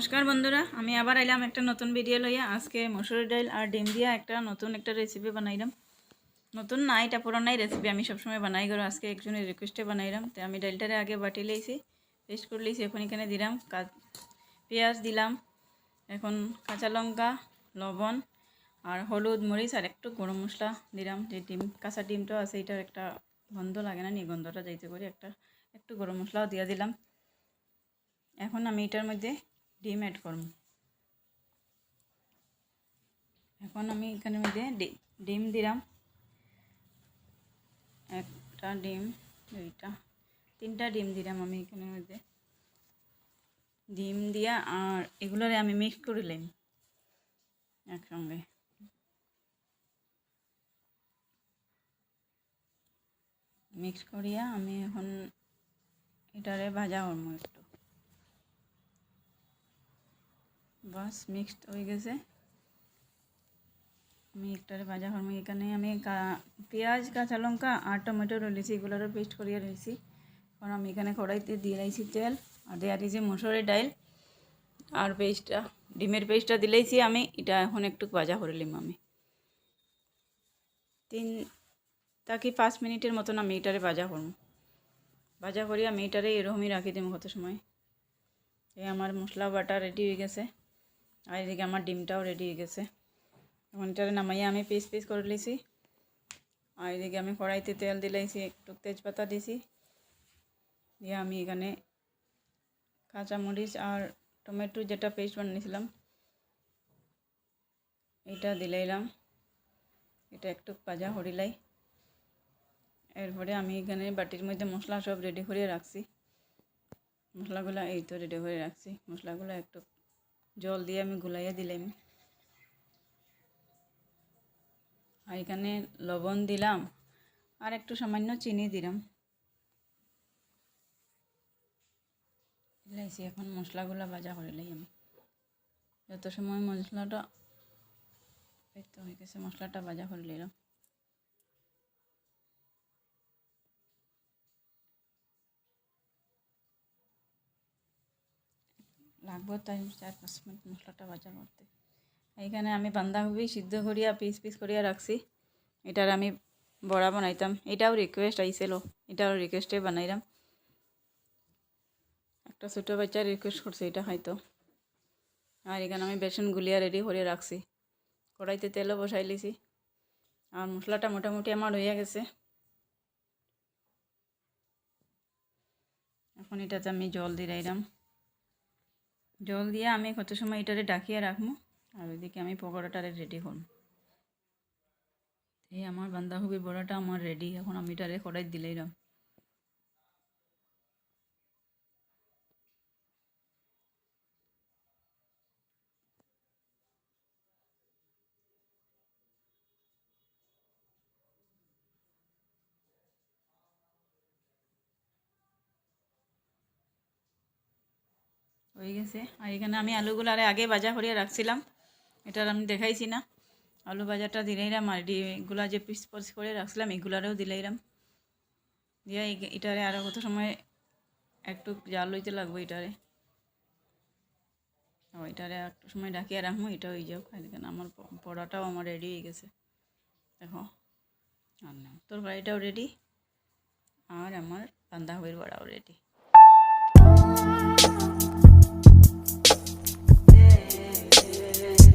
নমস্কার বন্ধুরা, আমি আবার আইলাম একটা নতুন ভিডিও লইয়া। আজকে মসুর ডাল আর ডিম দিয়া নতুন একটা রেসিপি বানাইলাম। নতুন না, এটা পুরোনাই রেসিপি, আমি সবসময় বানাই করো। আজকে একজনের রিকোয়েস্টে বানাইলাম। তো আমি ডালটারে আগে বাটি লইছি, পেস্ট করে লইছি। এখন এখানে দিলাম পেঁয়াজ দিলাম, এখন কাঁচা লঙ্কা, লবণ আর হলুদ, মরিচ আর একটু গরম মশলা দিলাম। যে ডিম, কাঁচা ডিমটা আছে, এটার একটা গন্ধ লাগে না, গন্ধটা যাইতে করে একটু গরম মশলাও দিয়ে দিলাম। এখন আমি এটার মধ্যে ডিম অ্যাড করব। এখন আমি এখানের মধ্যে ডিম দিলাম, একটা ডিম, দুইটা, তিনটা ডিম দিলাম আমি এখানের মধ্যে। ডিম দিয়া আর এগুলোরে আমি মিক্স করে নিলাম একসঙ্গে। মিক্স করিয়া আমি এখন এটারে ভাজা করব একটু। বাস মিক্সড হয়ে গেছে, আমি একটারে ভাজা করব। এখানে আমি পেঁয়াজ, কাঁচা লঙ্কা আর টমেটো রয়েছি, এগুলোরও পেস্ট করিয়া রয়েছি। কারণ আমি এখানে কড়াইতে দিয়ে দিয়েছি তেল, আর দেওয়া দিয়েছি মসুরের ডাল আর পেস্টটা, ডিমের পেস্টটা দিলেইছি আমি। এটা এখন একটু ভাজা করে নিলাম আমি 3 থেকে 5 মিনিটের মতন আমি এটারে ভাজা করব। ভাজা করি আমি এটারে এরকমই রাখি দিব কত সময়। এই আমার মশলা বাটা রেডি হয়ে গেছে, আর এদিকে আমার ডিমটাও রেডি হয়ে গেছে। এখন এটারে নামাইয়া আমি পিস পিস করে লিছি। আর এদিকে আমি কড়াইতে তেল দিলাইছি, একটু তেজপাতা দিছি, দিয়ে আমি এখানে কাঁচামরিচ আর টমেটো যেটা পেস্ট বানিয়েছিলাম এটা দিলাইলাম। এটা একটু ভাজা হরিলাই। এরপরে আমি এখানে বাটির মধ্যে মশলা সব রেডি করে রাখছি। মশলাগুলো এই তো রেডি করে রাখছি। মশলাগুলো একটু জল দিয়ে আমি গুলাইয়া দিলাম। আর এখানে লবণ দিলাম আর একটু সামান্য চিনি দিলাম। দিলাইছি। এখন মশলাগুলো ভাজা করে লাই আমি। যত সময় মশলাটা এই তো হয়ে গেছে, মশলাটা ভাজা করে নিলাম। লাগবে তাই 4-5 মিনিট মশলাটা ভাজা করতে। এইখানে আমি বাঁধাকপি সিদ্ধ করিয়া পিস পিস করিয়া রাখছি। এটার আমি বড়া বানাইতাম। এটাও রিকোয়েস্ট আইছিল, এটাও রিকোয়েস্টে বানাইলাম। একটা ছোটো বাচ্চা রিকোয়েস্ট করছে এটা খাইতো। আর এখানে আমি বেসন গুলিয়া রেডি করে রাখছি। কড়াইতে তেলও বসাই লিছি, আর মশলাটা মোটামুটি আমার হয়ে গেছে। এখন এটাতে আমি জল দিলাম। জল দিয়ে আমি কত সময় এটারে ডাকিয়ে রাখবো, আর ওইদিকে আমি পকোড়াটারে রেডি করব। এই আমার বাঁধাকপি বড়াটা আমার রেডি। এখন আমি এটারে কড়াই দিলাম। হয়ে গেছে। আর এখানে আমি আলুগুলো আগে ভাজা করিয়া রাখছিলাম, এটার আমি দেখাইছি না। আলু ভাজাটা দিলাইলাম, আর এগুলা যে পিস পিস করে রাখছিলাম এগুলারেও দিলাইলাম। দিয়ে এটারে আরও কত সময় একটু জাল লইতে লাগবে এটারে। এটারে একটু সময় ডাকিয়ে রাখবো, এটা হয়ে যাও। এখানে আমার পড়াটাও আমার রেডি হয়ে গেছে। দেখো, আর না তরকারিটাও রেডি, আর আমার বাঁধাকপির বড়াও রেডি।